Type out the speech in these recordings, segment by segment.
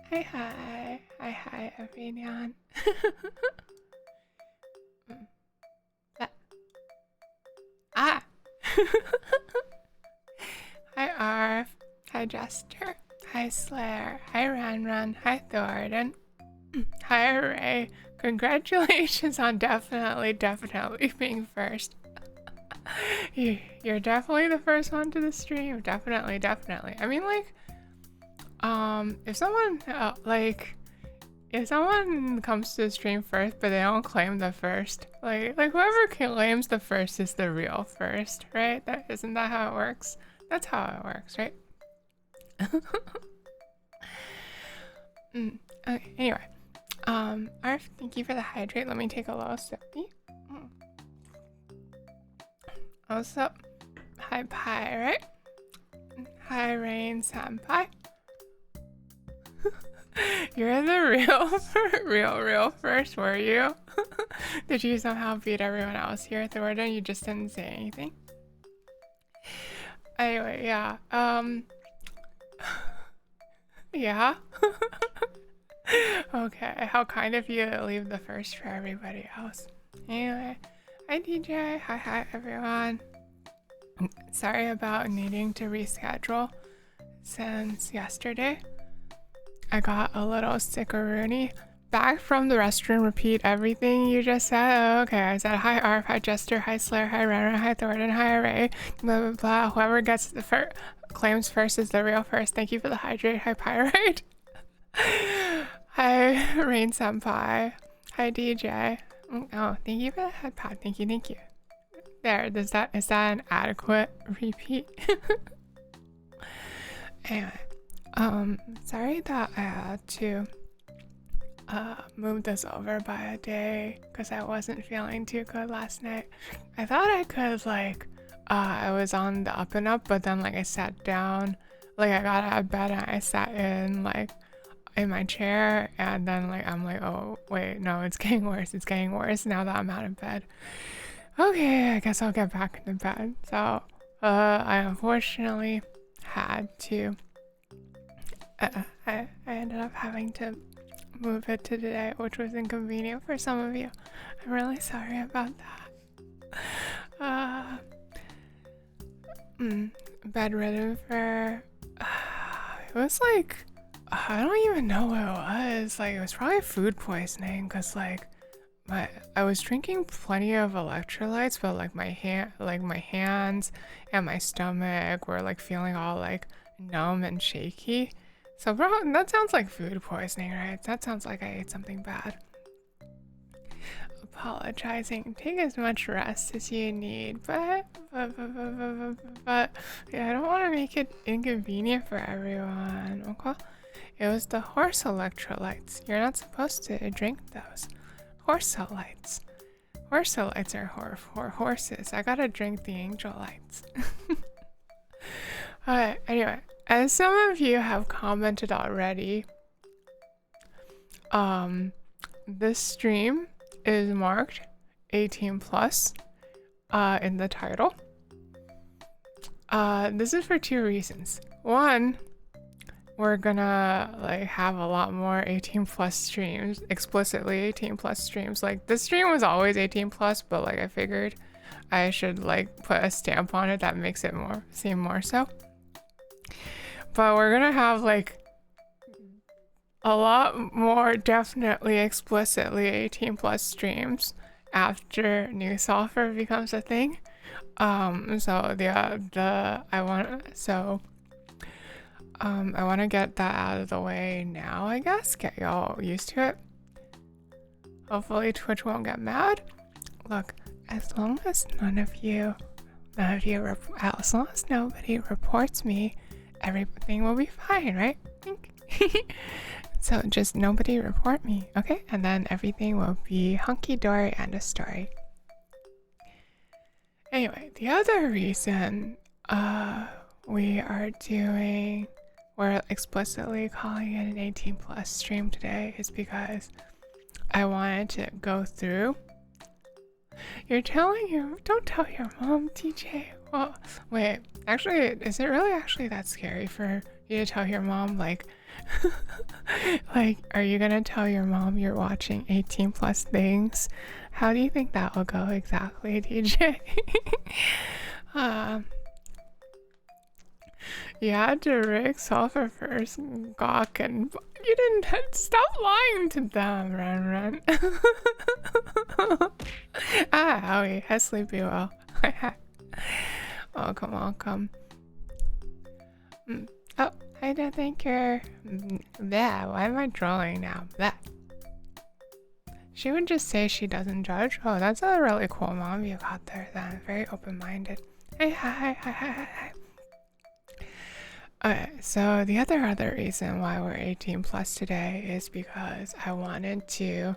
Hi, everyone. Uh, ah! Hi, Arf. Hi, Jester. Hi, Slayer. Hi, Ranran. Hi, Thornton. Hi, Ray. Congratulations on definitely being first. You're definitely the first one to the stream. Definitely. I mean, like, if someone, if someone comes to the stream first, but they don't claim the first, like whoever claims the first is the real first, right? Isn't that how it works? That's how it works, right? Okay, anyway. Arf, thank you for the hydrate. Let me take a little sippy. Also, hi Pirate. Hi Rain Senpai. You're the real first, were you? Did you somehow beat everyone else here at the order? You just didn't say anything. Anyway, yeah. Yeah. Okay, how kind of you to leave the first for everybody else. Anyway, hi DJ. Hi everyone. Sorry about needing to reschedule since yesterday. I got a little sickeroony. Back from the restroom, repeat everything you just said. Oh, okay, I said hi Arf, hi Jester, hi Slayer, hi Renner, hi Thornton, hi Ray, blah blah blah. Whoever gets the claims first is the real first. Thank you for the hydrate. Hi Pyrite. Hi Rain Senpai. Hi DJ. Oh, thank you for the head pad. Thank you. There, is that an adequate repeat? Anyway, sorry that I had to move this over by a day because I wasn't feeling too good last night. I thought I could I was on the up and up, but then I sat down, I got out of bed and I sat in in my chair, and then I'm oh wait, no, it's getting worse now that I'm out of bed. Okay, I guess I'll get back into bed. So I unfortunately had to I ended up having to move it to today, which was inconvenient for some of you. I'm really sorry about that. Bedridden for it was I don't even know what it was. It was probably food poisoning because I was drinking plenty of electrolytes, but my hands and my stomach were feeling all numb and shaky. So bro, that sounds like food poisoning, right? That sounds like I ate something bad. Apologizing. Take as much rest as you need, but yeah, I don't want to make it inconvenient for everyone. Okay? It was the horse electrolytes. You're not supposed to drink those. Horselites. Horselites are for horses. I gotta drink the angel lights. Alright, anyway, as some of you have commented already, this stream is marked 18 plus in the title. This is for two reasons. One, we're gonna have a lot more 18 plus streams, explicitly 18 plus streams. This stream was always 18 plus, but I figured I should put a stamp on it that makes it seem more so. But we're gonna have a lot more definitely explicitly 18 plus streams after New Sulfur becomes a thing. So I want to get that out of the way now, I guess. Get y'all used to it. Hopefully Twitch won't get mad. Look, as long as as long as nobody reports me, everything will be fine, right? So just nobody report me, okay? And then everything will be hunky-dory and a story. Anyway, the other reason we're explicitly calling it an 18 plus stream today is because I wanted to go through. Don't tell your mom, TJ. Well, wait, actually, is it really actually that scary for you to tell your mom Like, are you gonna tell your mom you're watching 18 plus things? How do you think that will go exactly, DJ? uh, you had to rig sulfur first, gawk, and you didn't stop lying to them, Run. Howie, I sleep you well. Oh, come on, come. Oh, I don't think you're. Yeah, why am I trolling now? That. She would just say she doesn't judge. Oh, that's a really cool mom you got there then. Very open-minded. Hey, hi. Okay, so the other reason why we're 18 plus today is because I wanted to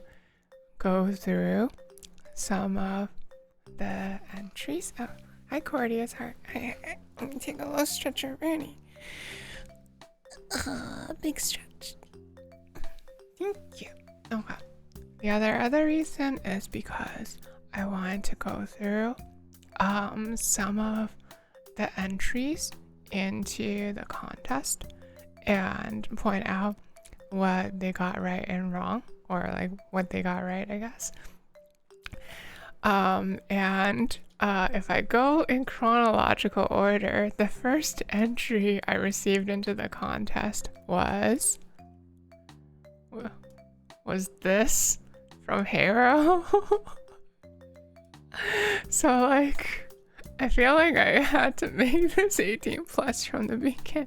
go through some of the entries. Oh, hi Cordy, it's hard. Let me take a little stretch already. Big stretch. Thank you. Okay. The other reason is because I wanted to go through some of the entries into the contest and point out what they got right and wrong, or like what they got right, I guess. If I go in chronological order, the first entry I received into the contest was this from Hero. So like, I feel like I had to make this 18 plus from the beginning.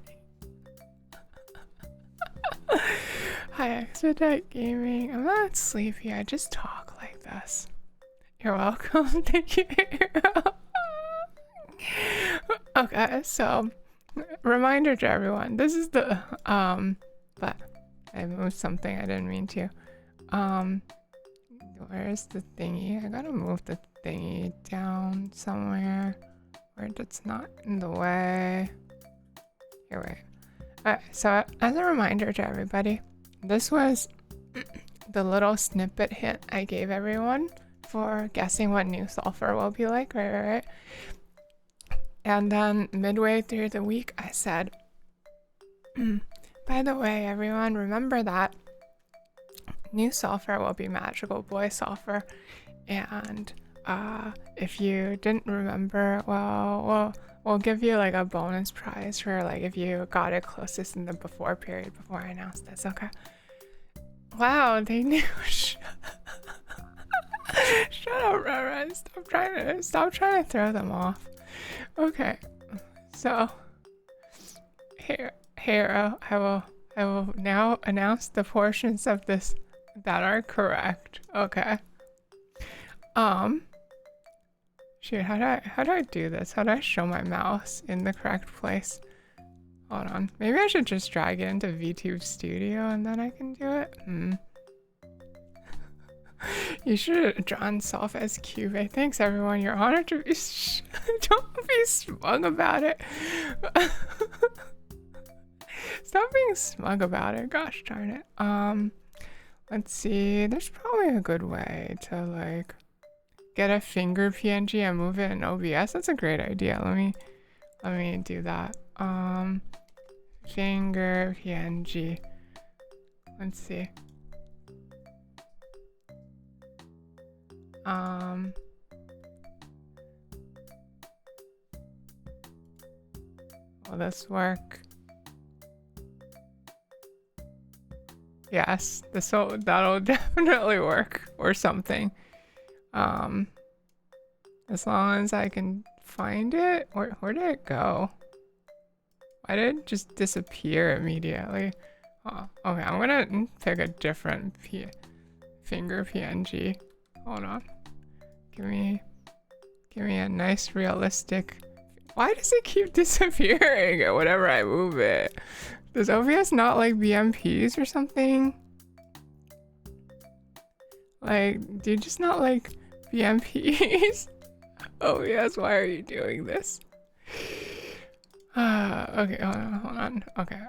Hi Expedite Gaming. I'm not sleepy, I just talk like this. You're welcome. Thank you. Okay, so reminder to everyone. This is the but I moved something I didn't mean to. Where's the thingy? I gotta move the thingy down somewhere where it's not in the way. Here, wait. Alright, so as a reminder to everybody, this was the little snippet hint I gave everyone for guessing what new sulfur will be like, right? And then midway through the week, I said, by the way, everyone, remember that new sulfur will be magical boy sulfur. And if you didn't remember, well, we'll give you like a bonus prize for like if you got it closest in the before period before I announced this, okay? Wow, they knew. Shut up, Rara. Stop trying to throw them off. Okay, so here, I will now announce the portions of this that are correct. Okay. Shoot, how do I do this? How do I show my mouse in the correct place? Hold on. Maybe I should just drag it into VTube Studio and then I can do it. You should have drawn self as Cube. Thanks everyone. You're honored to be don't be smug about it. Stop being smug about it. Gosh darn it. Let's see. There's probably a good way to like get a finger PNG and move it in OBS. That's a great idea. Let me do that. Finger PNG. Let's see. Will this work? Yes, that'll definitely work or something. As long as I can find it. Where did it go? Why did it just disappear immediately? Oh, okay, I'm gonna pick a different finger PNG. Hold on. Give me a nice realistic. Why does it keep disappearing whenever I move it? Does OBS not like BMPs or something? Like, do you just not like BMPs? OBS, why are you doing this? Okay, hold on. Okay,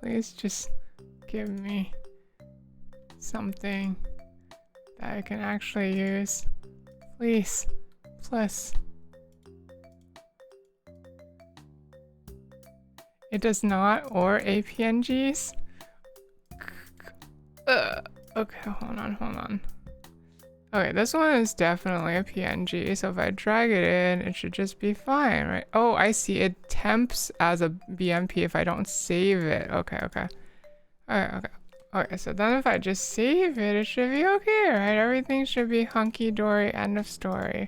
please just give me something that I can actually use. Please. Plus. It does not, or APNGs. Okay, hold on. Okay, this one is definitely a PNG, so if I drag it in, it should just be fine, right? Oh, I see. It temps as a BMP if I don't save it. Okay. Okay, so then if I just save it, it should be okay, right? Everything should be hunky-dory, end of story.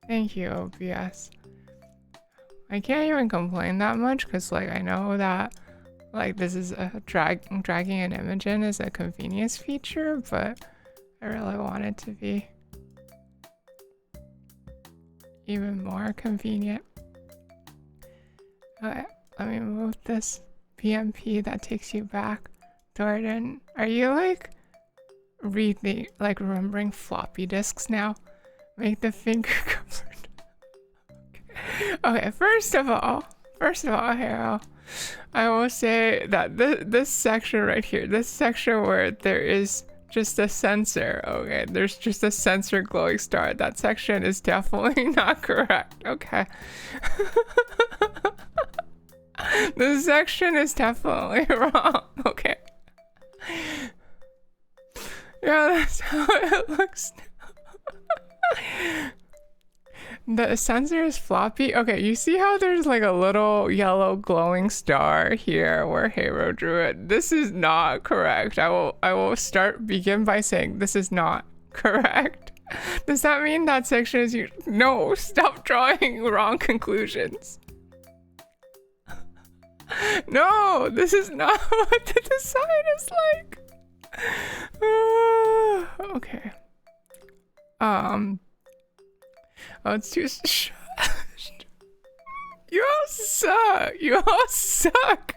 Thank you, OBS. I can't even complain that much because, like, I know that, like, this is a dragging an image in is a convenience feature, but I really want it to be even more convenient. Okay, let me move this PMP that takes you back. Jordan, are you like remembering floppy disks now? Make the finger covered. Okay, first of all, Hero, I will say that this section right here, this section where there is just a sensor, okay, there's just a sensor glowing star. That section is definitely not correct, okay? This section is definitely wrong, okay? Yeah, that's how it looks now. The sensor is floppy. Okay, you see how there's like a little yellow glowing star here where Hero drew it? This is not correct. I will begin by saying this is not correct. Does that mean that section is No, stop drawing wrong conclusions. No, this is not what the design is like. Okay. Oh, it's too You all suck.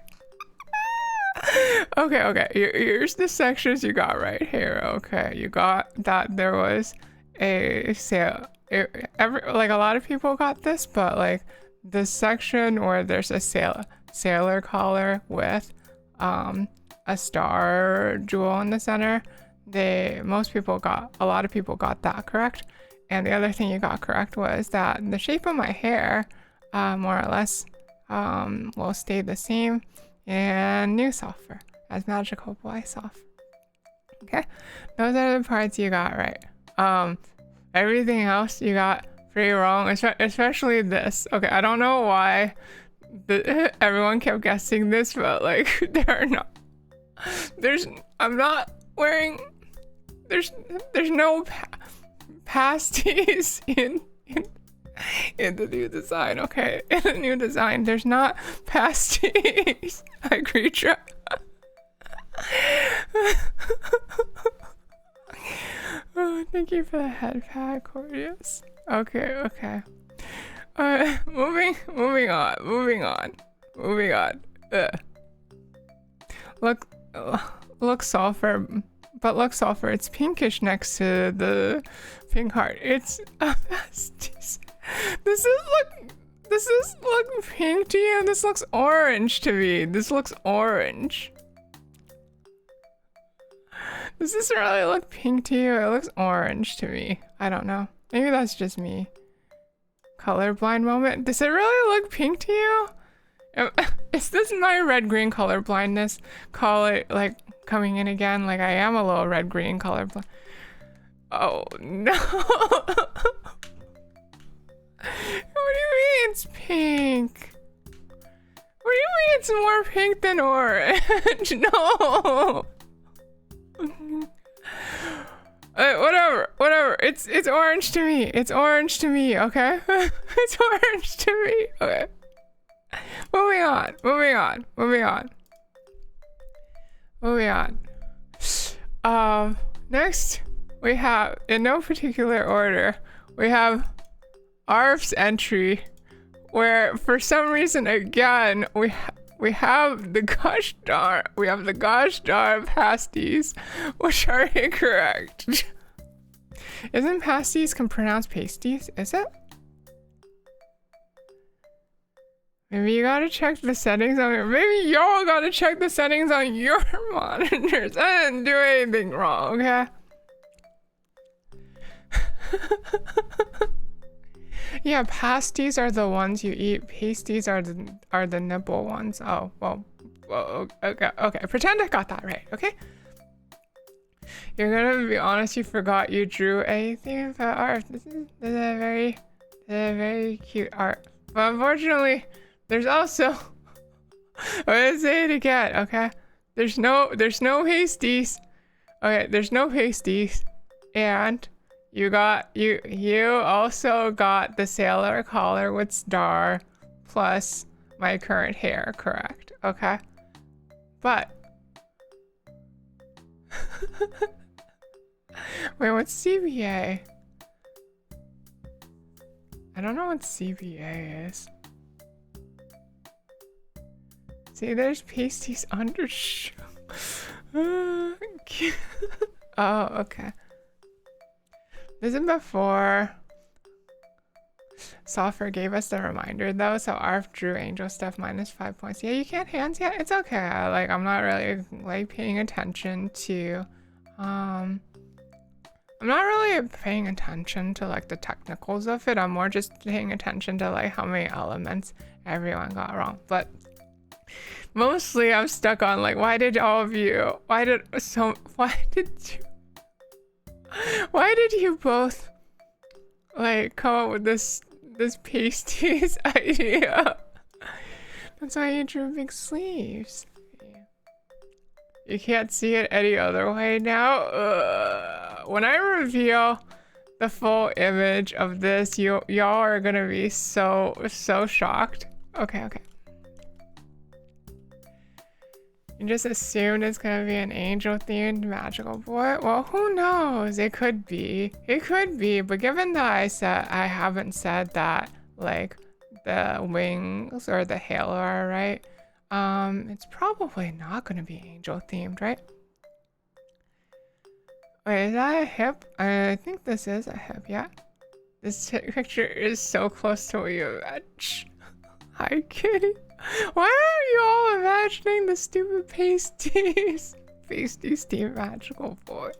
Okay. Here's the sections you got right here. Okay, you got that there was a sale. Like a lot of people got this, but like the section where there's a sailor collar with a star jewel in the center, a lot of people got that correct. And the other thing you got correct was that the shape of my hair, more or less, will stay the same, and new-sulfur as magical boy sulfur. Okay, those are the parts you got right. Everything else you got pretty wrong, especially this. Okay, I don't know why everyone kept guessing this, but like there's no pasties in the new design. Okay, in the new design there's not pasties. I agree. Oh, thank you for the head pat, Cordius. Okay. Moving on. Look sulfur. But look, sulfur, it's pinkish next to the pink heart. It's a pasties. This is look pink to you. This looks orange to me. This looks orange. Does this really look pink to you? It looks orange to me. I don't know. Maybe that's just me. Colorblind moment. Does it really look pink to you? Is this my red-green colorblindness? Call it like coming in again. Like I am a little red-green colorblind. Oh no. What do you mean it's pink? What do you mean it's more pink than orange? No. Whatever. It's orange to me. It's orange to me, okay? It's orange to me. Okay. Moving on. Next we have, in no particular order, we have Arf's entry, where for some reason again we have the gosh darn pasties, which are incorrect. Isn't pasties pronounced pasties? Is it? Maybe you gotta check the settings on maybe y'all gotta check the settings on your monitors. I didn't do anything wrong, okay? Yeah, pasties are the ones you eat. Pasties are the nipple ones. Oh, well, okay. Pretend I got that right, okay? You're gonna be honest, you forgot you drew anything about art. This is a very cute art. But unfortunately, there's also I'm gonna say it again, okay? There's no pasties. Okay, there's no pasties. And you also got the sailor collar with star plus my current hair, correct? Okay. But wait, what's CBA? I don't know what CBA is. See, there's pasties under shoe. Oh, okay. This is before Software gave us the reminder though, so Arf drew angel stuff -5 points. Yeah, you can't hands yet? It's okay. I'm not really like paying attention to I'm not really paying attention to like the technicals of it. I'm more just paying attention to like how many elements everyone got wrong. But mostly I'm stuck on like why did you both like come up with this pasties idea? That's why you drew big sleeves. You can't see it any other way now. When I reveal the full image of this, y'all are gonna be so shocked. Okay. You just assumed it's gonna be an angel-themed magical boy? Well, who knows? It could be. But given that I haven't said that like the wings or the halo are right, it's probably not gonna be angel-themed, right? Wait, is that a hip? I think this is a hip, yeah. This picture is so close to what you imagine. Hi, kitty. Why are you all imagining the stupid pasties? Pasties team magical boy.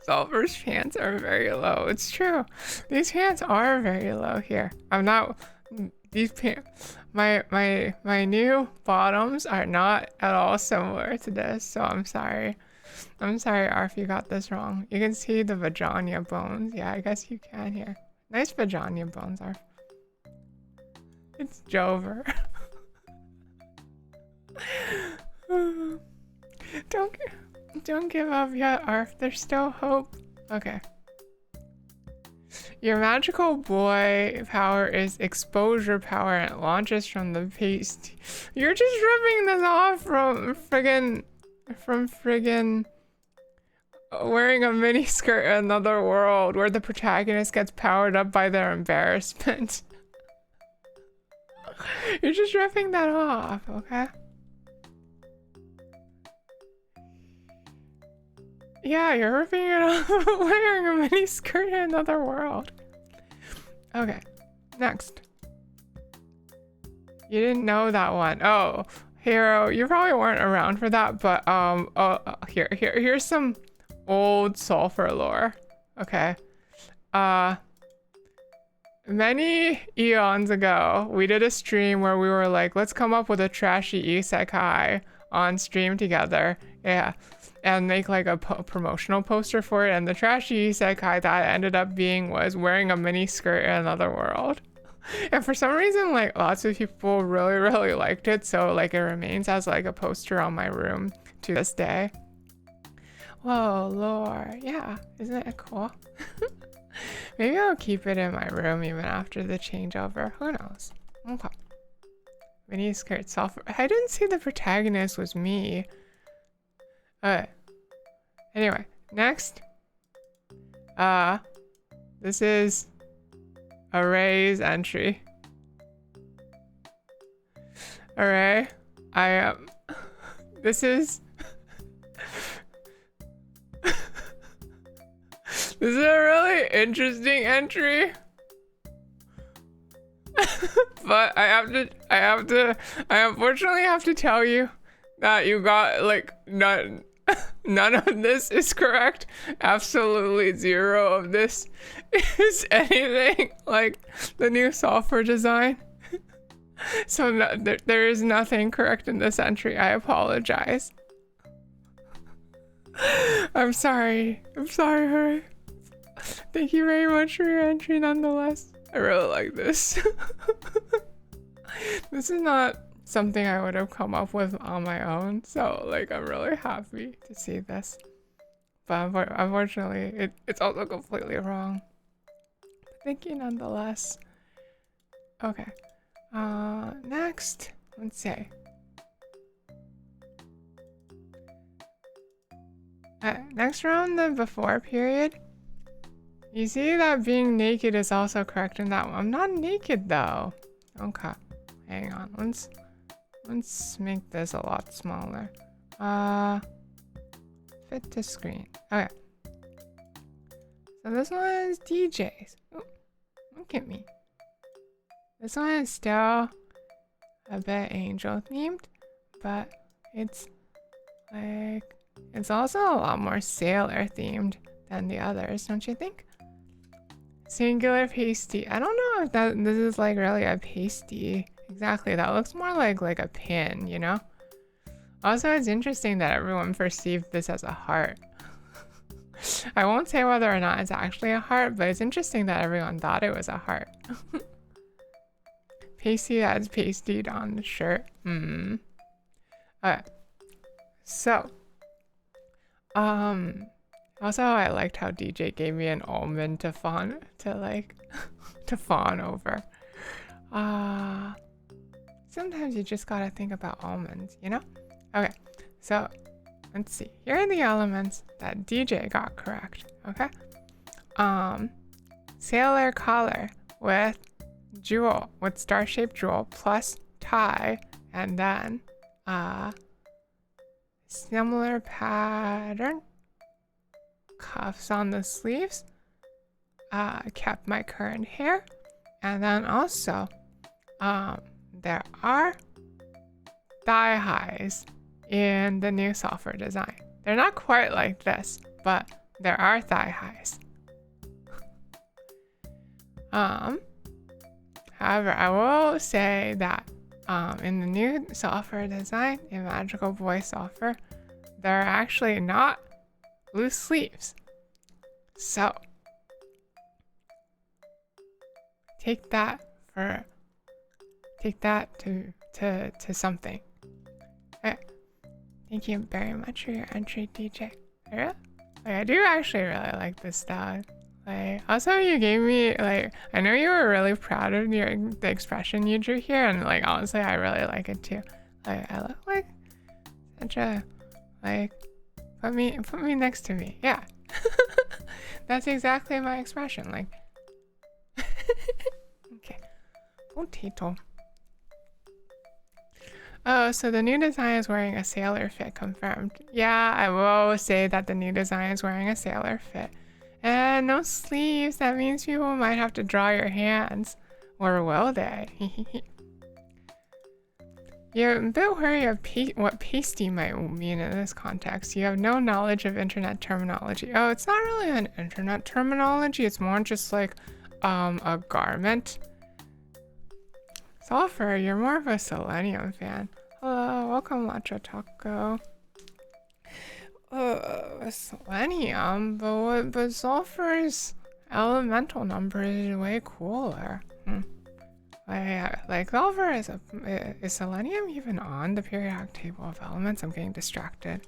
Sulfur's pants are very low. It's true. These pants are very low here. These pants, my new bottoms are not at all similar to this, so I'm sorry. I'm sorry, Arf, you got this wrong. You can see the vagina bones. Yeah, I guess you can here. Nice vagina bones, Arf. It's Jover. Don't give up yet, Arf. There's still hope. Okay. Your magical boy power is exposure power and it launches from the paste. You're just ripping this off from friggin' wearing a mini skirt in another world where the protagonist gets powered up by their embarrassment. You're just ripping that off, okay? Yeah, you're ripping it off wearing a mini skirt in another world. Okay, next. You didn't know that one. Oh, Hero, you probably weren't around for that, but here's some old sulfur lore. Okay. Many eons ago, we did a stream where we were like, let's come up with a trashy isekai on stream together. Yeah. And make like a promotional poster for it. And the trashy isekai that ended up being was wearing a mini skirt in another world. And for some reason, like lots of people really liked it. So like it remains as like a poster on my room to this day. Whoa, lore. Yeah, isn't it cool? Maybe I'll keep it in my room even after the changeover. Who knows? Okay. Mini skirt sulfur. I didn't see the protagonist was me. Anyway, next. This is Array's entry. Array, this is this is a really interesting entry. But I unfortunately have to tell you that you got like none. None of this is correct. Absolutely zero of this is anything like the new software design. So no, there is nothing correct in this entry. I apologize. I'm sorry. I'm sorry, Hurry. Thank you very much for your entry nonetheless. I really like this. This is not something I would have come up with on my own, so like I'm really happy to see this. But unfortunately, it's also completely wrong. But thank you nonetheless. Okay. Next, let's see. Next round, the before period. You see that being naked is also correct in that one. I'm not naked though. Okay, hang on. Let's make this a lot smaller. Fit to screen. Okay. So this one is DJs. Oh, look at me. This one is still a bit angel themed, but it's like, it's also a lot more sailor themed than the others, don't you think? Singular pasty. I don't know if this is like really a pasty. Exactly, that looks more like a pin, you know? Also, it's interesting that everyone perceived this as a heart. I won't say whether or not it's actually a heart, but it's interesting that everyone thought it was a heart. Pasty that's pasted on the shirt. Okay. So, also I liked how DJ gave me an almond to fawn over. Sometimes you just gotta think about almonds, you know? Okay, so let's see. Here are the elements that DJ got correct, okay? Sailor collar with jewel, with star-shaped jewel plus tie, and then similar pattern, cuffs on the sleeves, kept my current hair, and then also there are thigh highs in the new software design. They're not quite like this, but there are thigh highs. However, I will say that in the new software design, in Magical Boy software, there are actually not loose sleeves. So take that to something. Okay. Thank you very much for your entry, DJ. I do actually really like this style. Also you gave me, I know you were really proud of the expression you drew here, and honestly I really like it too. I look like such a, put me next to me. Yeah. That's exactly my expression, okay. Potato. Oh, so the new design is wearing a sailor fit, confirmed. Yeah, I will say that the new design is wearing a sailor fit. And no sleeves, that means people might have to draw your hands. Or will they? You're a bit worried of what pasty might mean in this context. You have no knowledge of internet terminology. Oh, it's not really an internet terminology, it's more just like a garment. Sulfur, you're more of a selenium fan. Hello, welcome Lacho Taco. Selenium, but sulfur's elemental number is way cooler. Sulfur is selenium even on the periodic table of elements? I'm getting distracted.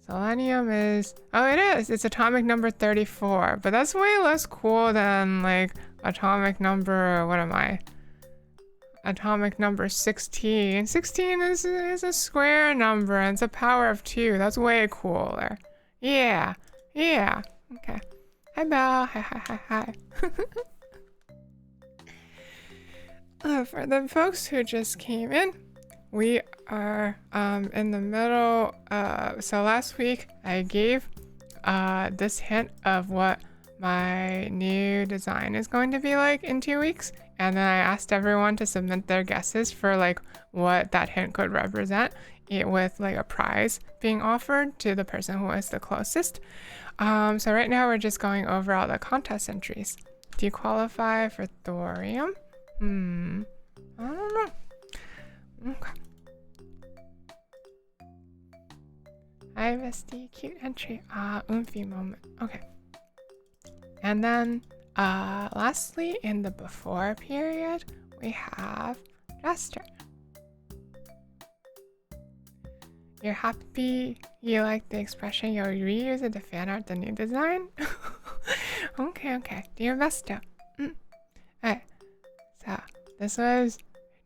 Selenium is, oh, it is. It's atomic number 34, but that's way less cool than atomic number, what am I? Atomic number 16. 16 is a square number and it's a power of 2. That's way cooler. Yeah. Okay. Hi, Belle. Hi. For the folks who just came in, we are in the middle. So last week I gave this hint of what my new design is going to be like in 2 weeks. And then I asked everyone to submit their guesses for like what that hint could represent, with like a prize being offered to the person who is the closest. So right now we're just going over all the contest entries. Do you qualify for thorium? I don't know. Okay. Hi, Vesty, cute entry. Oomphy moment. Okay. And then, lastly, in the before period, we have Jester. You're happy you like the expression, you'll reuse it to fan art the new design? Okay. Do your best though. Alright, so this was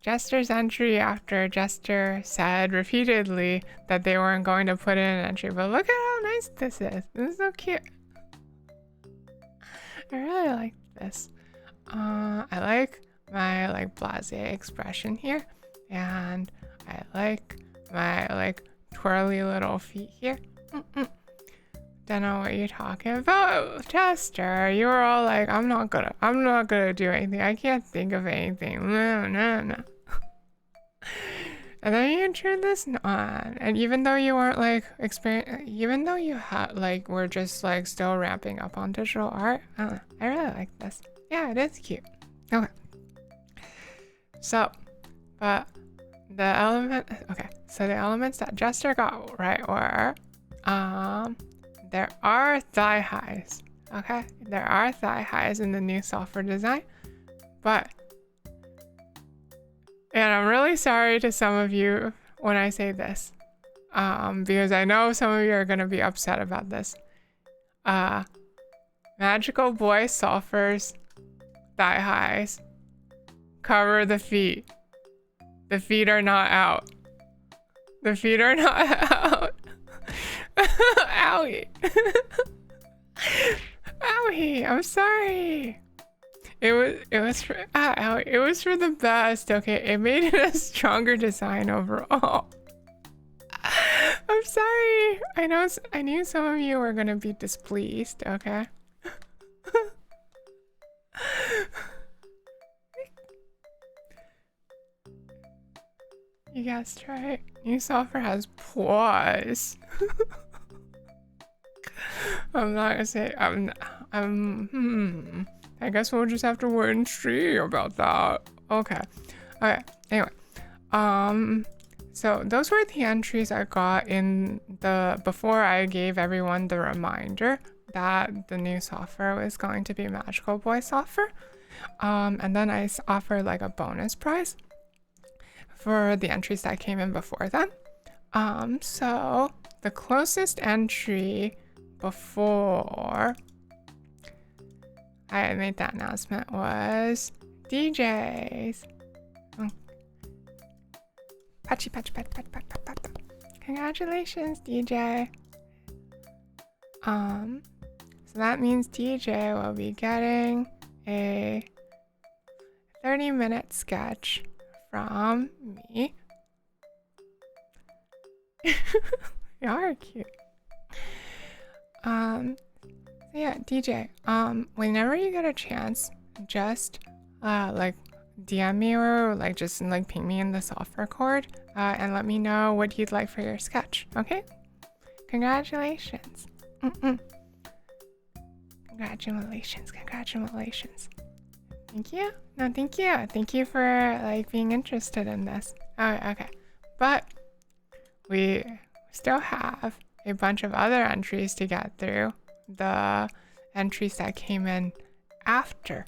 Jester's entry after Jester said repeatedly that they weren't going to put in an entry, but look at how nice this is. This is so cute. I really like this. I like my like blasé expression here, and I like my like twirly little feet here. Don't know what you're talking about, Chester. You were all like, I'm not gonna do anything. I can't think of anything. No. And then you turned this on, and even though you weren't like even though you had like were just like still ramping up on digital art, I really like this. Yeah, it is cute. Okay. So, but the elements that Jester got right were, there are thigh highs. Okay, there are thigh highs in the new sulfur design, but, and I'm really sorry to some of you when I say this, because I know some of you are gonna be upset about this. Magical Boy Sulfur's thigh highs cover the feet. The feet are not out. The feet are not out. Owie. Owie, I'm sorry. It was for the best. Okay, it made it a stronger design overall. I'm sorry. I knew some of you were gonna be displeased. Okay. You guessed right. New sulfur has paws. I'm not gonna say. I guess we'll just have to wait and see about that. Okay. Anyway, so those were the entries I got in the before I gave everyone the reminder that the new sulfur was going to be Magical Boy Sulfur. And then I offered like a bonus prize for the entries that came in before then. So the closest entry before I made that announcement was DJ's. Patchy. Congratulations, DJ. So that means DJ will be getting a 30-minute sketch from me. You are cute. So yeah, DJ. Whenever you get a chance, just like DM me or like just like ping me in the software cord and let me know what you'd like for your sketch. Okay? Congratulations. Congratulations. Thank you. No, thank you. Thank you for like being interested in this. Okay. But we still have a bunch of other entries to get through. The entries that came in after.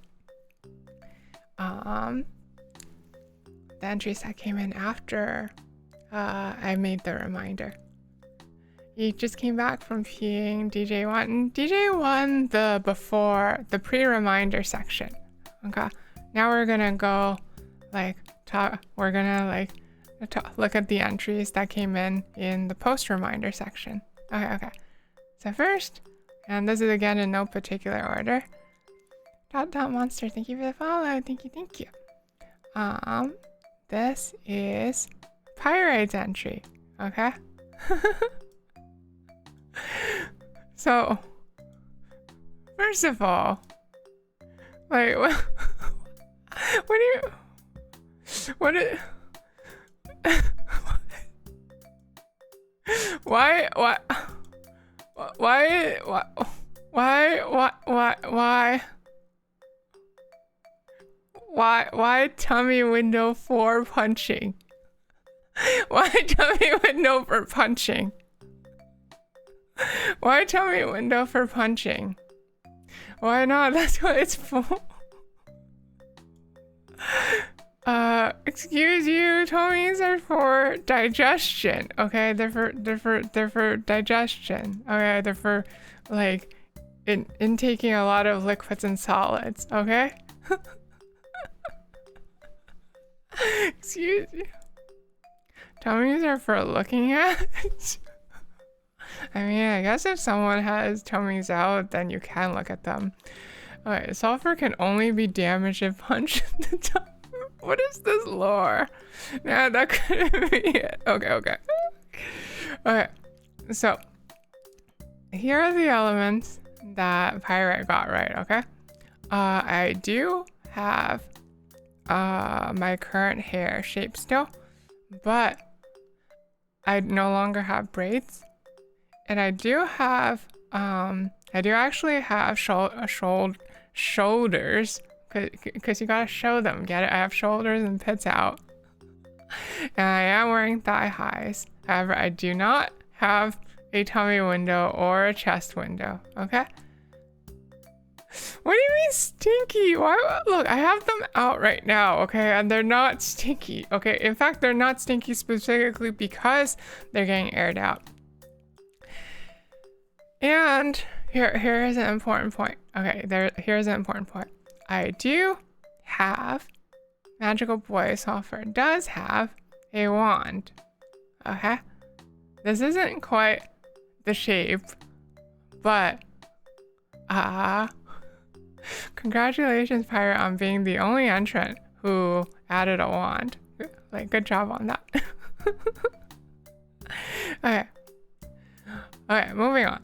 The entries that came in after I made the reminder. He just came back from peeing. DJ won the pre-reminder section. Okay. Now we're gonna go like we're gonna like look at the entries that came in the post-reminder section. Okay. So first, and this is again in no particular order. Monster, thank you for the follow. Thank you. This is Pyride's entry. Okay. First of all, like, what do you, what is, why, why tummy window for punching? Why tummy window for punching? Why tummy window for punching? Why not? That's what it's for. Excuse you, tummies are for digestion. Okay, they're for digestion. Okay, they're for like intaking a lot of liquids and solids. Okay. Excuse you. Tummies are for looking at. I mean, I guess if someone has tummies out, then you can look at them. Okay, sulfur can only be damaged if punched in the tummy. What is this lore? Nah, that couldn't be it. Okay. Okay, so here are the elements that Pirate got right, okay? I do have my current hair shape still, but I no longer have braids. And I do have, I do actually have shoulders, because you gotta show them, get it? I have shoulders and pits out. And I am wearing thigh highs. However, I do not have a tummy window or a chest window, okay? What do you mean stinky? Why? Look, I have them out right now, okay? And they're not stinky, okay? In fact, they're not stinky specifically because they're getting aired out. And here is an important point. Okay, here's an important point. I do have Magical Boy Sulfur does have a wand. Okay? This isn't quite the shape, but congratulations, Pirate, on being the only entrant who added a wand. Like, good job on that. Okay. Okay, moving on.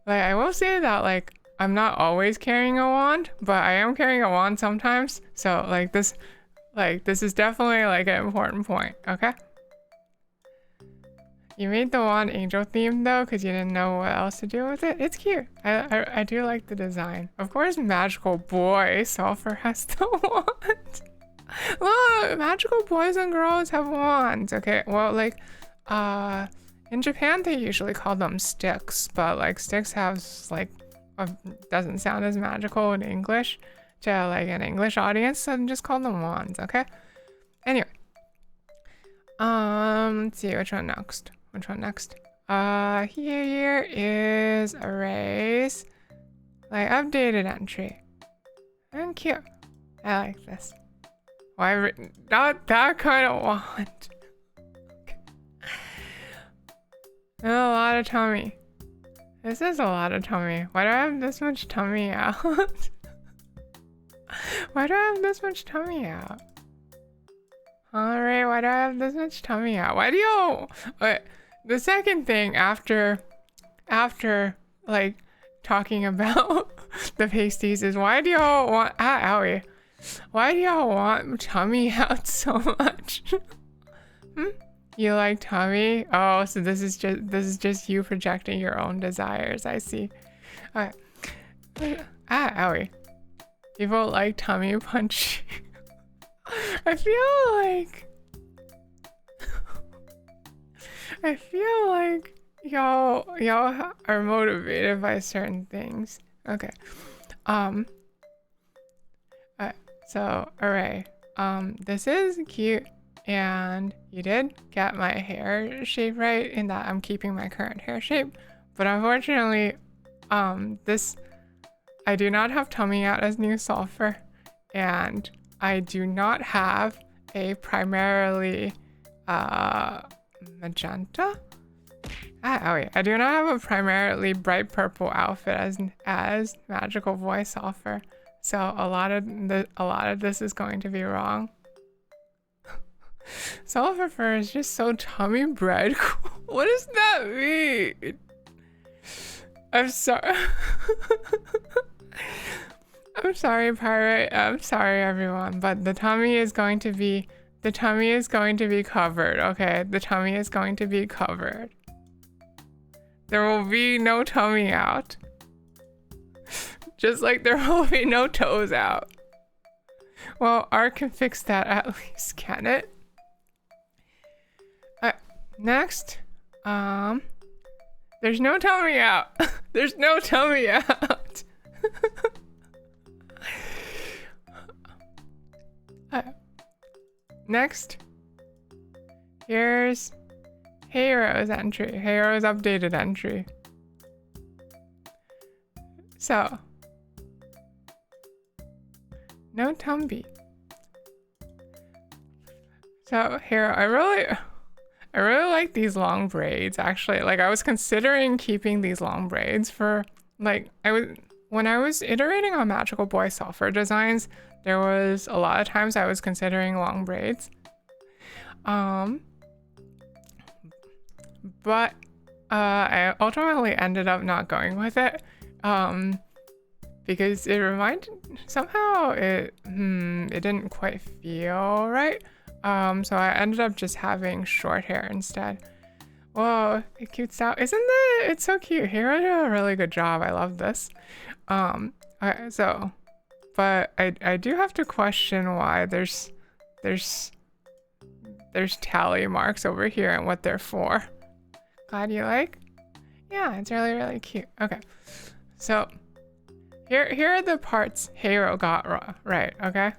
Like, I will say that, like, I'm not always carrying a wand, but I am carrying a wand sometimes. So, this is definitely, like, an important point, okay? You made the wand angel themed, though, because you didn't know what else to do with it. It's cute. I do like the design. Of course, Magical Boy Sulfur has the wand. Look, magical boys and girls have wands. Okay, well, like, in Japan they usually call them sticks, but like sticks have like doesn't sound as magical in English to like an English audience, so just call them wands, okay? Anyway, let's see which one next. Here is Array's like updated entry. And cute. I like this. Why not that kind of wand? And a lot of tummy. This is a lot of tummy. Why do I have this much tummy out? Why do I have this much tummy out? Alright, why do I have this much tummy out? Why do y'all... Okay, the second thing after like talking about the pasties is why do y'all want... owie. Why do y'all want tummy out so much? You like tummy? Oh, so this is just you projecting your own desires. I see. Alright. Owie. People like tummy punch. I feel like y'all are motivated by certain things. Okay. So Array. This is cute. And you did get my hair shape right in that I'm keeping my current hair shape. But unfortunately, I do not have tummy out as new sulfur. And I do not have a primarily magenta? Wait, I do not have a primarily bright purple outfit as Magical Boy Sulfur. So a lot of this is going to be wrong. Sulfur fur is just so tummy bread. What does that mean? I'm sorry. I'm sorry, pirate. I'm sorry, everyone. But the tummy is going to be covered. Okay, the tummy is going to be covered. There will be no tummy out. Just like there will be no toes out. Well, art can fix that at least, can it? Next, there's no tummy out. There's no tummy out. Next, here's Hero's entry. Hero's updated entry. So, no tumby. So Hero, I really like these long braids. Actually, like I was considering keeping these long braids for like when I was iterating on Magical Boy Sulfur designs. There was a lot of times I was considering long braids. But I ultimately ended up not going with it. Because it didn't quite feel right. So I ended up just having short hair instead. Whoa, it cutes out. Isn't it? It's so cute. Hero did a really good job. I love this. Okay, but I do have to question why there's tally marks over here and what they're for. Glad you like? Yeah, it's really, really cute. Okay, so here are the parts Hero got right, okay?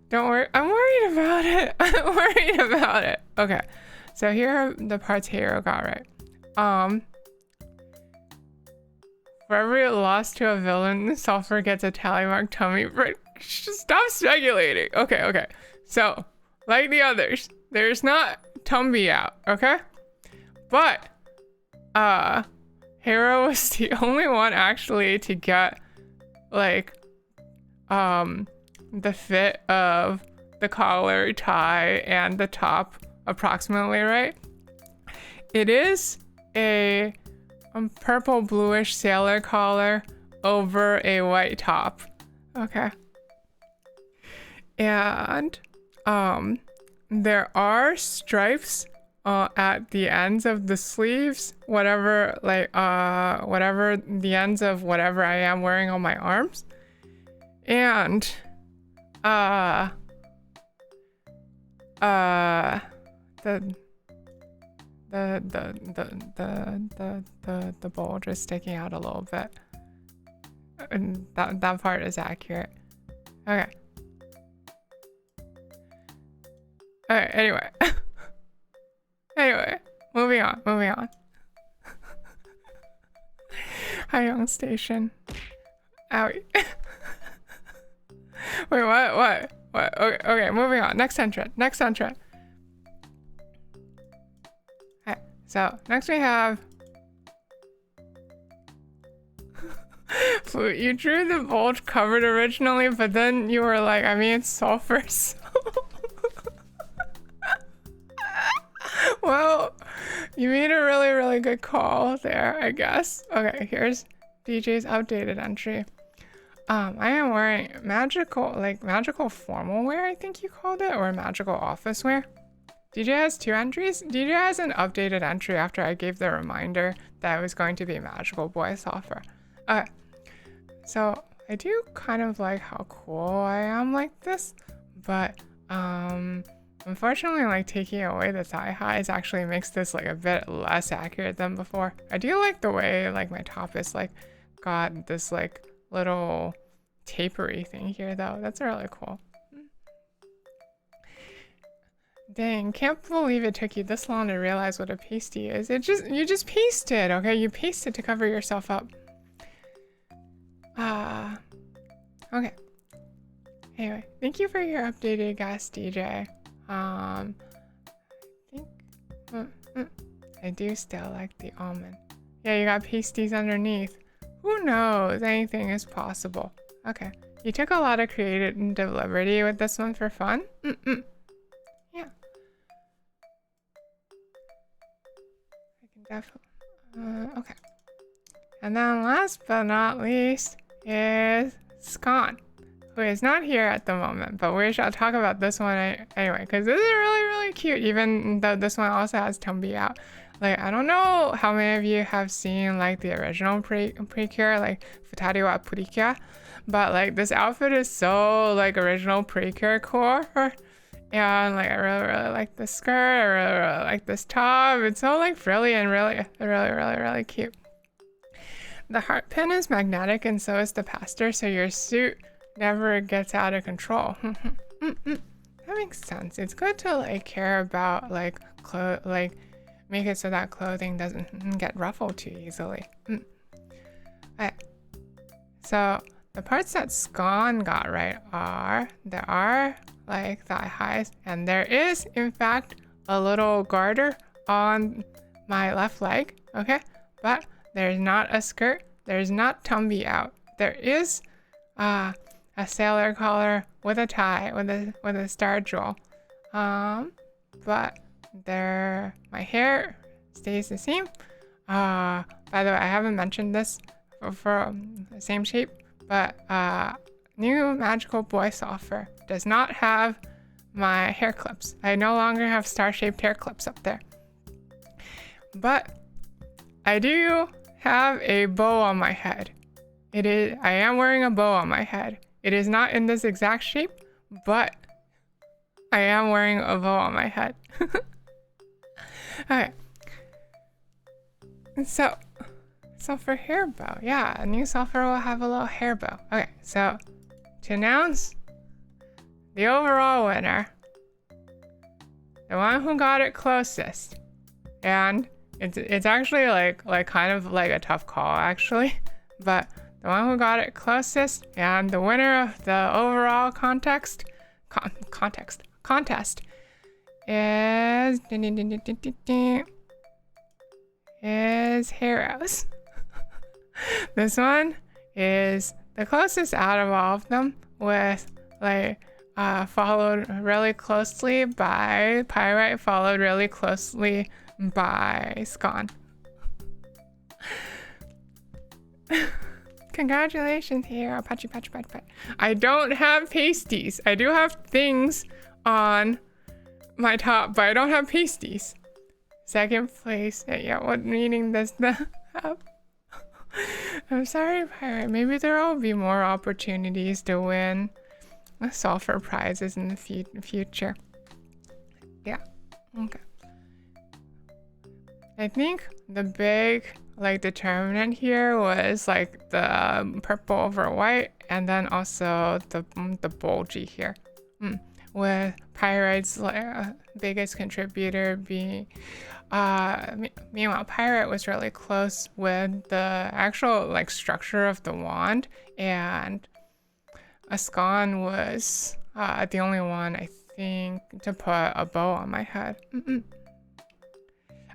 Don't worry, I'm worried about it. I'm worried about it. Okay, so here are the parts Hero got right. For every loss to a villain, Sulfur gets a tally mark tummy. Just stop speculating. Okay. So, like the others, there's not tumby out, okay? But, Hero was the only one actually to get, like, the fit of the collar, tie, and the top approximately right. It is a purple bluish sailor collar over a white top. Okay. And there are stripes at the ends of the sleeves, whatever the ends of whatever I am wearing on my arms. And the bulge is sticking out a little bit. And that part is accurate. Okay. Okay, anyway. Anyway, moving on. Hyung Station. Owie. Wait, what? Okay, moving on. Next entrant. Okay, so next we have Flute. You drew the bulge covered originally, but then you were like, I mean, it's sulfur, so... Well, you made a really, really good call there, I guess. Okay, here's DJ's updated entry. I am wearing magical formal wear, I think you called it, or magical office wear. DJ has 2 entries. DJ has an updated entry after I gave the reminder that it was going to be Magical Boy Sulfur. Okay, so I do kind of like how cool I am like this, but unfortunately, like taking away the thigh highs actually makes this like a bit less accurate than before. I do like the way like my top is like got this like little tapery thing here though. That's really cool. Dang, can't believe it took you this long to realize what a pasty is. You just pasted, okay? You pasted to cover yourself up. Okay. Anyway, thank you for your updated guest, DJ. I think I do still like the almond. Yeah, you got pasties underneath. Who knows? Anything is possible. Okay. You took a lot of creative liberty with this one for fun? Yeah. I can definitely... okay. And then last but not least is Scon, who is not here at the moment, but we shall talk about this one anyway, because this is really, really cute, even though this one also has Tumby out. Like, I don't know how many of you have seen like the original Precure, like Futari wa Purikya, but like this outfit is so like original Precure core. And like I really, really like the skirt, I really, really like this top. It's so like frilly and really, really, really, really cute. The heart pin is magnetic and so is the pastor, so your suit never gets out of control. That makes sense. It's good to like care about like make it so that clothing doesn't get ruffled too easily. Okay. So the parts that Scon got right are there are like thigh highs, and there is in fact a little garter on my left leg, okay? But there's not a skirt, there's not Tumby out. There is a sailor collar with a tie with a star jewel. But my hair stays the same. By the way, I haven't mentioned this for the same shape, but new magical boy sulfur does not have my hair clips. I no longer have star-shaped hair clips up there. But I do have a bow on my head. I am wearing a bow on my head. It is not in this exact shape, but I am wearing a bow on my head. Okay. So for hair bow, yeah, a new sulfur will have a little hair bow. Okay, so to announce the overall winner, the one who got it closest, and it's actually like kind of like a tough call actually, but the one who got it closest and the winner of the overall contest is Heroes. This one is the closest out of all of them, with like followed really closely by Pyrite, followed really closely by Scon. Congratulations, Hero. Patchy. I don't have pasties. I do have things on my top, but I don't have pasties. Second place. Yeah, what meaning does that have? I'm sorry, Pirate. Maybe there will be more opportunities to win sulfur prizes in the future. Yeah. Okay. I think the big like determinant here was like the purple over white, and then also the bulgy here. With Pyrite's biggest contributor being meanwhile Pyrite was really close with the actual like structure of the wand, and Ascon was the only one I think to put a bow on my head.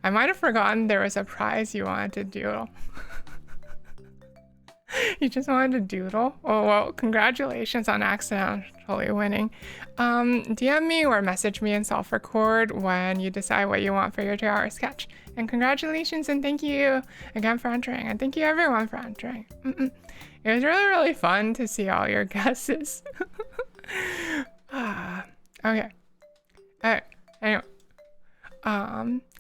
I might have forgotten there was a prize you wanted to doodle. You just wanted to doodle? Oh, well, congratulations on accidentally winning. DM me or message me in Sulfurcord when you decide what you want for your 2-hour sketch. And congratulations and thank you again for entering. And thank you everyone for entering. It was really, really fun to see all your guesses. Okay. Alright, anyway.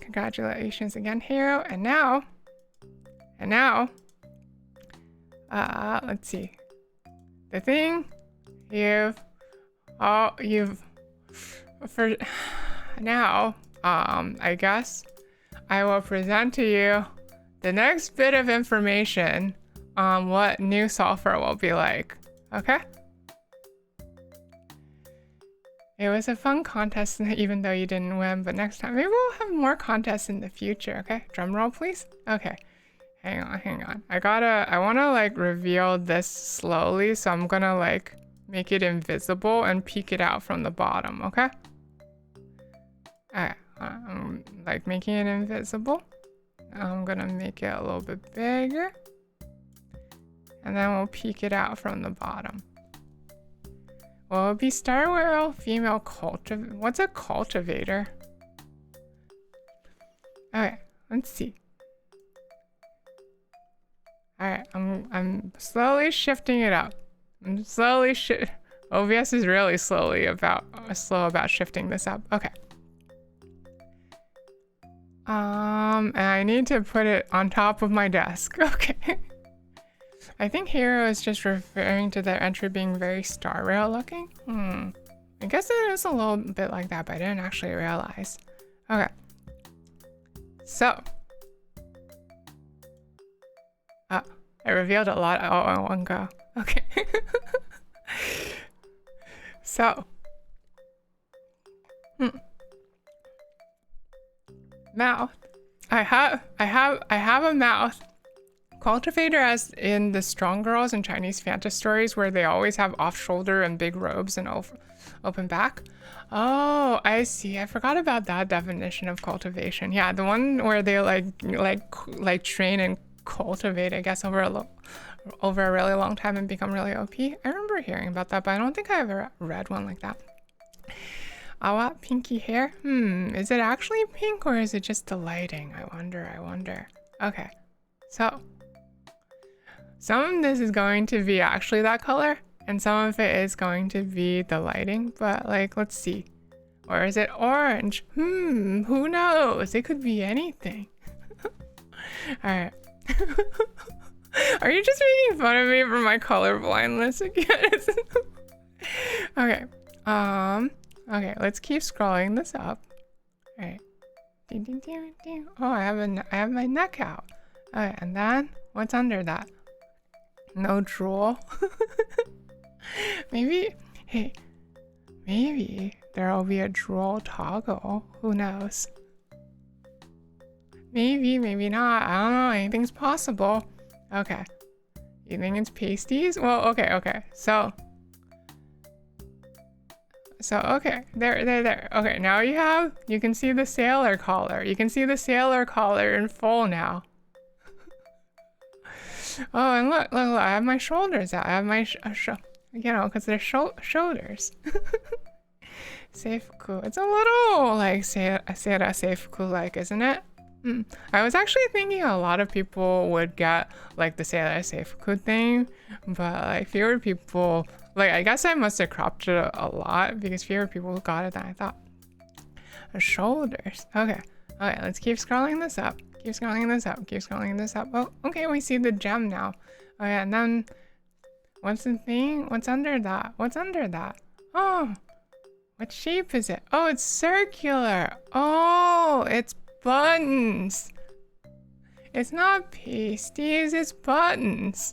Congratulations again, Hero. And now, let's see. The thing for now, I guess I will present to you the next bit of information on what new sulfur will be like. Okay? It was a fun contest even though you didn't win, but next time maybe we'll have more contests in the future, okay? Drum roll, please. Okay. Hang on. I wanna like reveal this slowly, so I'm gonna like make it invisible and peek it out from the bottom, okay? Alright, I'm like making it invisible. I'm gonna make it a little bit bigger. And then we'll peek it out from the bottom. Well, it'll be Star Whale female cultivator. What's a cultivator? Okay, let's see. All right, I'm slowly shifting it up. I'm slowly OBS is really slow about shifting this up. Okay. And I need to put it on top of my desk. Okay. I think hero is just referring to their entry being very Star Rail looking. I guess it is a little bit like that, but I didn't actually realize. Okay. So. I revealed a lot all in one go. Okay. So. Mouth. I have a mouth. Cultivator as in the strong girls in Chinese fantasy stories where they always have off shoulder and big robes and open back. Oh, I see. I forgot about that definition of cultivation. Yeah, the one where they like train and cultivate, I guess, over a really long time and become really OP. I remember hearing about that, but I don't think I ever read one like that. Awa, pinky hair. Is it actually pink or is it just the lighting? I wonder. Okay, so some of this is going to be actually that color, and some of it is going to be the lighting, but like, let's see. Or is it orange? Who knows? It could be anything. All right. Are you just making fun of me for my color blindness again? Okay. Okay, let's keep scrolling this up. All right. Ding, ding, ding, ding. Oh, I have my neck out. Okay, and then what's under that? No drool. Maybe there'll be a drool toggle. Who knows? Maybe not. I don't know. Anything's possible. Okay. You think it's pasties? Well, okay. So okay, there. Okay, now you can see the sailor collar. You can see the sailor collar in full now. Oh, and look, I have my shoulders out. I have my, because they're shoulders. Seifuku. It's a little like Seira Seifuku like, isn't it? I was actually thinking a lot of people would get like the Seira Seifuku thing, but like fewer people, like I guess I must have cropped it a lot because fewer people got it than I thought. Shoulders. Okay, let's keep scrolling this up. Keep scrolling this up. Oh, okay, we see the gem now. Oh yeah, and then what's the thing? What's under that? Oh, what shape is it? Oh, it's circular. Oh, it's buttons. It's not pasties, it's buttons.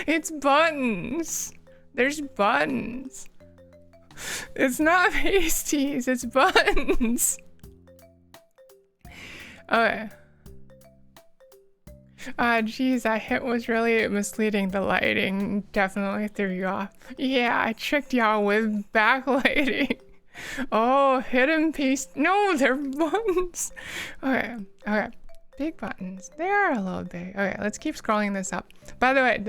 It's buttons. There's buttons. It's not pasties, it's buttons. Okay. Geez, that hit was really misleading. The lighting definitely threw you off. Yeah, I tricked y'all with backlighting. Oh, hidden paste. No, they're buttons. Okay. Big buttons. They are a little big. Okay, let's keep scrolling this up. By the way,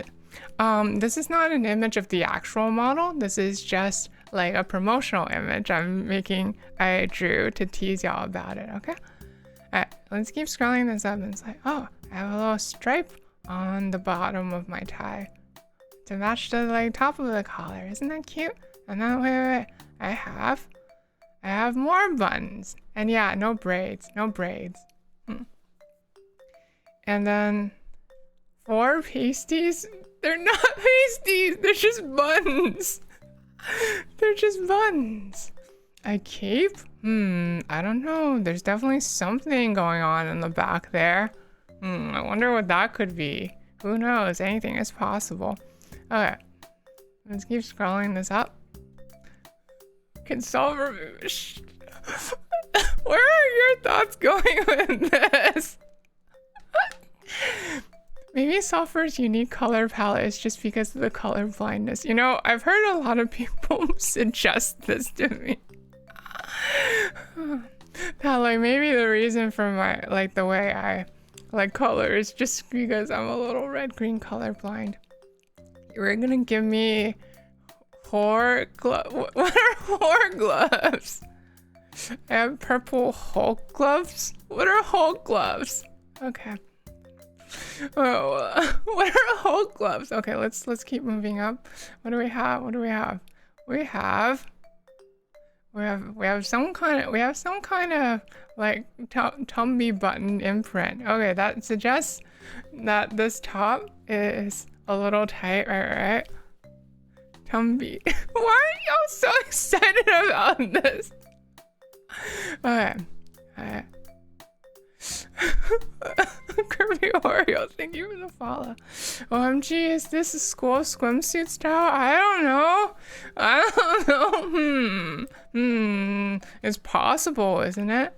this is not an image of the actual model. This is just like a promotional image I drew to tease y'all about it, okay? Alright, let's keep scrolling this up and it's like, oh, I have a little stripe on the bottom of my tie to match the like top of the collar. Isn't that cute? And then wait. I have more buttons. And yeah, no braids. And then 4 pasties. They're not pasties, they're just buttons. They're just buttons. A cape? I don't know. There's definitely something going on in the back there. I wonder what that could be. Who knows? Anything is possible. Okay. Let's keep scrolling this up. Sulfur. Where are your thoughts going with this? Maybe Sulfur's unique color palette is just because of the color blindness. You know, I've heard a lot of people suggest this to me. That like maybe the reason for my like the way I like color is just because I'm a little red-green colorblind. You were gonna give me whore gloves. What are whore gloves? I have purple Hulk gloves. What are Hulk gloves? Okay. Oh, what are Hulk gloves? Okay, let's keep moving up. What do we have? What do we have? We have some kind of like Tumby button imprint. Okay, that suggests that this top is a little tight, right? Tumby. Why are y'all so excited about this? Okay. Alright. Kirby Oreo, thank you for the follow. OMG, is this a school swimsuit style? I don't know. It's possible, isn't it?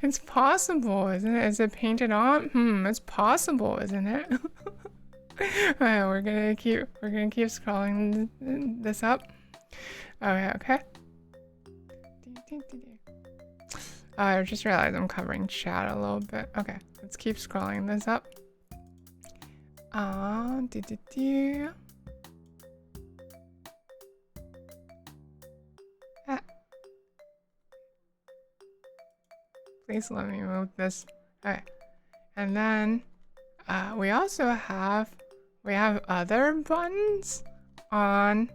It's possible, isn't it? Is it painted on? It's possible, isn't it? Alright, we're gonna keep scrolling this up. Okay. I just realized I'm covering chat a little bit. Okay, let's keep scrolling this up. Please let me move this. Okay, and then we also have other buttons on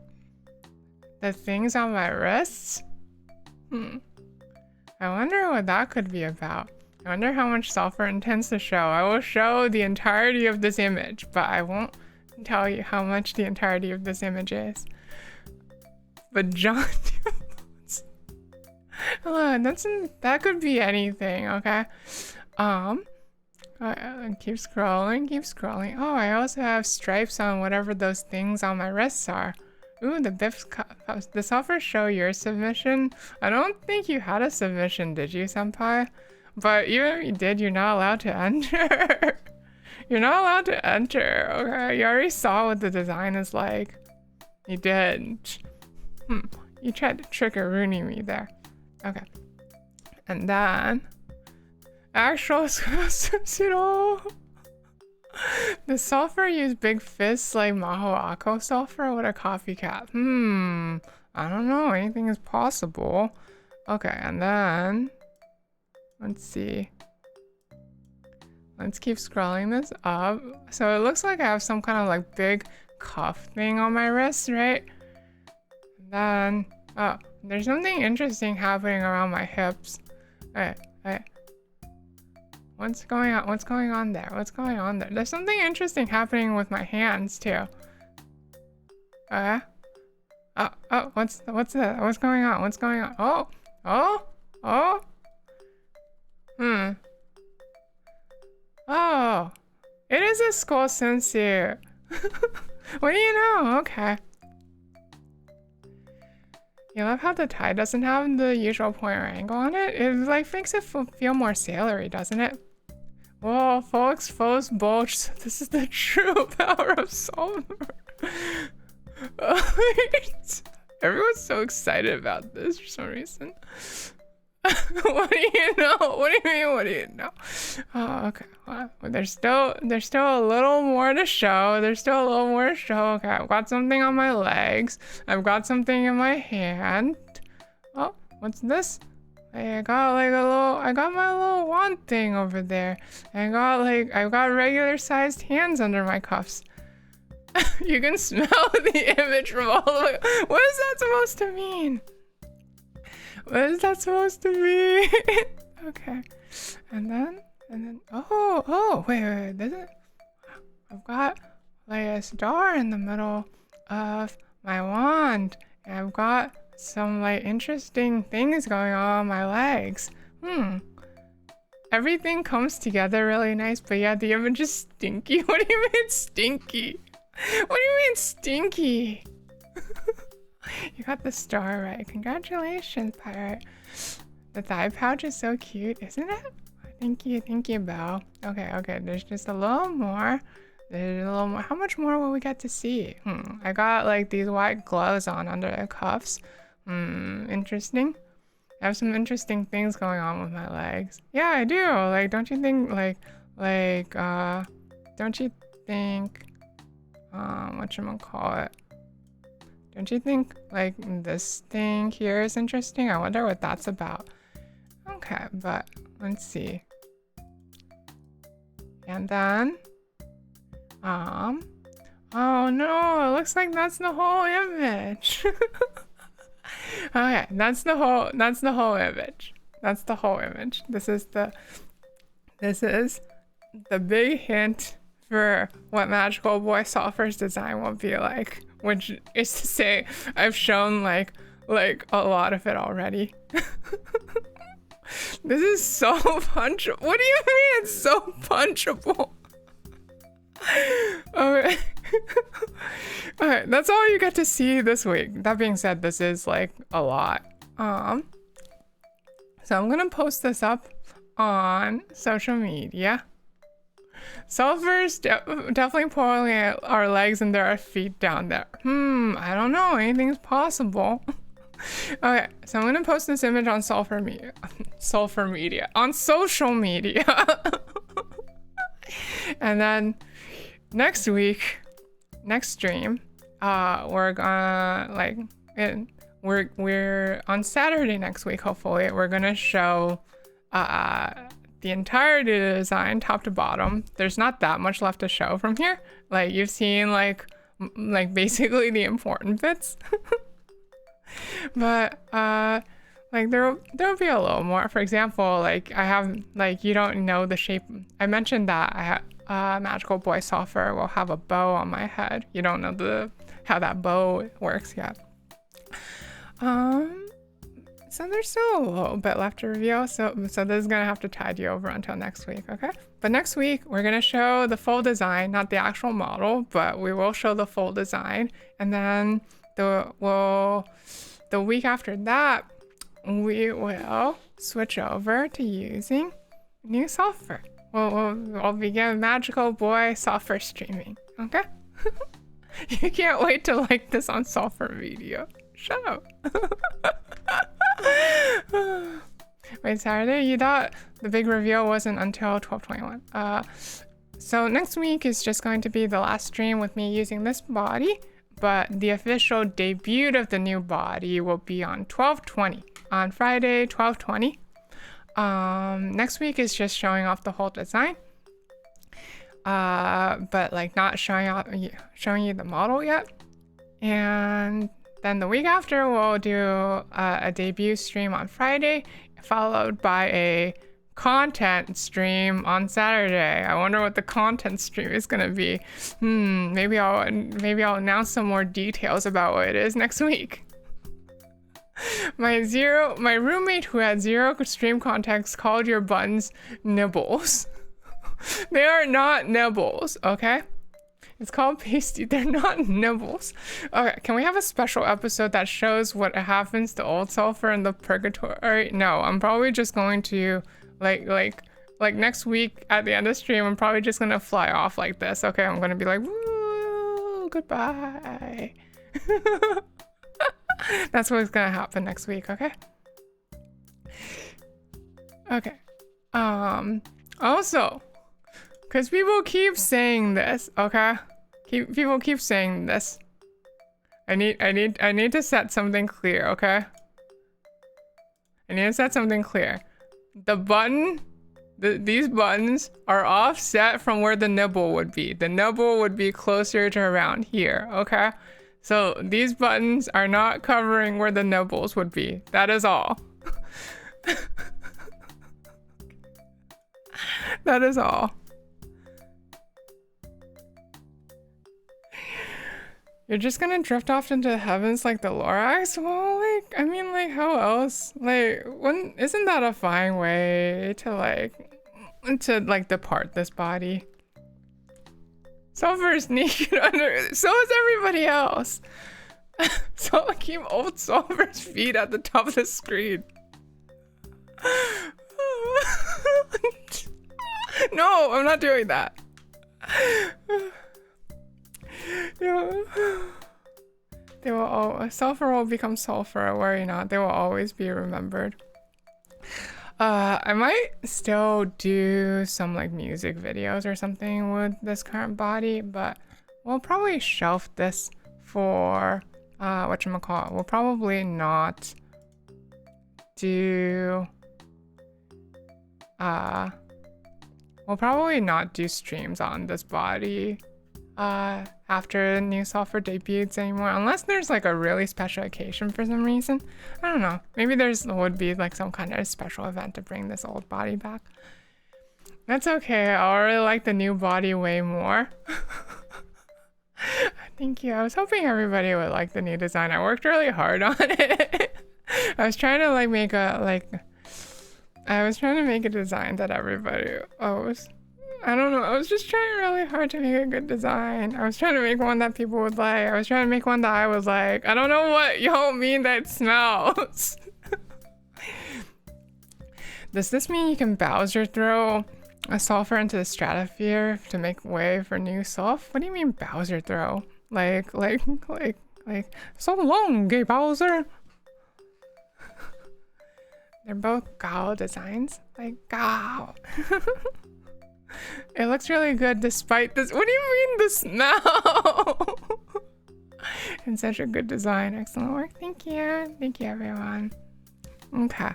the things on my wrists. I wonder what that could be about. I wonder how much sulfur intends to show. I will show the entirety of this image, but I won't tell you how much the entirety of this image is. But John, hello, that could be anything, okay? Keep scrolling. Oh, I also have stripes on whatever those things on my wrists are. Ooh, the Biff's cups. The sulfur show your submission? I don't think you had a submission, did you, senpai? But even if you did, you're not allowed to enter. You're not allowed to enter, okay? You already saw what the design is like. You did. You tried to trick-a-rooney me there. Okay. And then... actual swimsuit. The sulfur used big fists like Maho Ako sulfur. What a copycat. I don't know. Anything is possible. Okay, and then let's see. Let's keep scrolling this up. So it looks like I have some kind of like big cuff thing on my wrist, right? And then there's something interesting happening around my hips. Alright. What's going on? What's going on there? What's going on there? There's something interesting happening with my hands too. What's that? What's going on? What's going on? Oh, it is a school swimsuit. What do you know? Okay. You love how the tie doesn't have the usual point or angle on it? It like makes it feel more sailory, doesn't it? Whoa, full exposed bulge. This is the true power of sulfur. Everyone's so excited about this for some reason. What do you know? What do you mean? What do you know? Oh, okay. Well, there's still a little more to show. Okay, I've got something on my legs. I've got something in my hand. Oh, what's this? I got my little wand thing over there. I've got regular sized hands under my cuffs. You can smell the image from all the way. What is that supposed to mean? Okay. And then, oh, wait, I've got like a star in the middle of my wand. And I've got some like interesting things going on my legs. Everything comes together really nice, but yeah, the image is stinky. What do you mean stinky? What do you mean stinky? You got the star right. Congratulations, Pirate. The thigh pouch is so cute, isn't it? Thank you, Belle. Okay, there's just a little more. How much more will we get to see? I got like these white gloves on under the cuffs. Interesting. I have some interesting things going on with my legs. Yeah, I do. Like, don't you think whatchamacallit? Don't you think like this thing here is interesting? I wonder what that's about. Okay, but let's see. And then, oh no, it looks like that's the whole image. Okay, that's the whole image. That's the whole image. This is the big hint for what Magical Boy Sulfur's design will be like, which is to say I've shown like a lot of it already. This is so punchable. What do you mean it's so punchable? Okay. Alright, that's all you get to see this week. That being said, this is like a lot. So I'm gonna post this up on social media. Sulfur's definitely pulling our legs and there are feet down there. I don't know, anything's possible. Okay, so I'm gonna post this image on Sulfur Media. On social media. And then next week, next stream, we're gonna we're on Saturday next week, hopefully, we're gonna show the entirety of the design, top to bottom. There's not that much left to show from here. Like, you've seen like basically the important bits. But like there'll be a little more. For example, like I have, like, you don't know the shape. I mentioned that I have Magical Boy Sulfur will have a bow on my head. You don't know how that bow works yet. So there's still a little bit left to reveal. So this is gonna have to tide you over until next week, okay? But next week we're gonna show the full design, not the actual model, but we will show the full design. And then the week after that, we will switch over to using new sulfur. We'll begin Magical Boy Sulfur streaming, okay? You can't wait to like this on Sulfur Video. Shut up. Wait, Saturday? You thought the big reveal wasn't until 12/21. So next week is just going to be the last stream with me using this body, but the official debut of the new body will be on 12/20, on Friday, 12/20. Next week is just showing off the whole design, but like not showing you the model yet. And then the week after, we'll do a debut stream on Friday, followed by a content stream on Saturday. I wonder what the content stream is gonna be. Maybe I'll announce some more details about what it is next week. My roommate who had zero stream context called your buns nibbles. They are not nibbles, okay? It's called pasty. They're not nibbles. Okay, can we have a special episode that shows what happens to old sulfur in the purgatory? No, I'm probably just going to like next week at the end of the stream, I'm probably just gonna fly off like this. Okay, I'm gonna be like, woo, goodbye. That's what's gonna happen next week, okay? Okay. Also, because people keep saying this, okay? People keep saying this. I need to set something clear, okay? I need to set something clear. These buttons are offset from where the nibble would be. The nibble would be closer to around here, okay? So these buttons are not covering where the nibbles would be. That is all. That is all. You're just gonna drift off into the heavens like the Lorax? Well, like, I mean, like, how else? Like, isn't that a fine way to depart this body? Sulfur is naked under, so is everybody else. So I keep old Sulfur's feet at the top of the screen. No, I'm not doing that. Sulfur will become sulfur, worry not, they will always be remembered. I might still do some like music videos or something with this current body, but we'll probably shelf this for whatchamacallit. We'll probably not do we'll probably not do streams on this body after New Sulfur debuts anymore, unless there's like a really special occasion for some reason. I don't know. Maybe would be like some kind of special event to bring this old body back. That's okay. I already like the new body way more. Thank you. I was hoping everybody would like the new design. I worked really hard on it. I was trying to like make a design that everybody owes. I don't know. I was just trying really hard to make a good design. I was trying to make one that people would like. I was trying to make one that I was like, I don't know what y'all mean that smells. Does this mean you can Bowser throw a sulfur into the stratosphere to make way for new sulf? What do you mean Bowser throw? Like, so long, gay Bowser. They're both Gao designs. Like, Gao. It looks really good despite this. What do you mean the smell? And such a good design. Excellent work. Thank you. Thank you, everyone. Okay.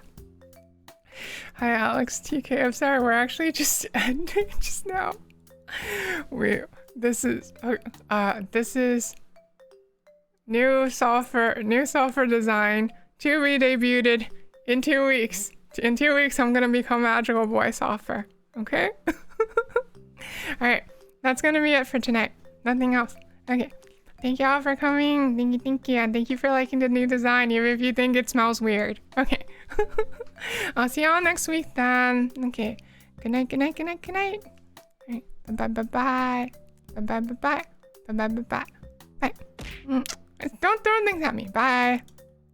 Hi, Alex TK. I'm sorry. We're actually just ending just now. This is new sulfur design to be debuted in 2 weeks. In 2 weeks, I'm gonna become Magical Boy Sulfur. Okay? Alright, that's gonna be it for tonight. Nothing else. Okay. Thank you all for coming. Thank you. And thank you for liking the new design, even if you think it smells weird. Okay. I'll see y'all next week then. Okay. Good night. Alright. Bye. Bye. Bye. Don't throw things at me. Bye.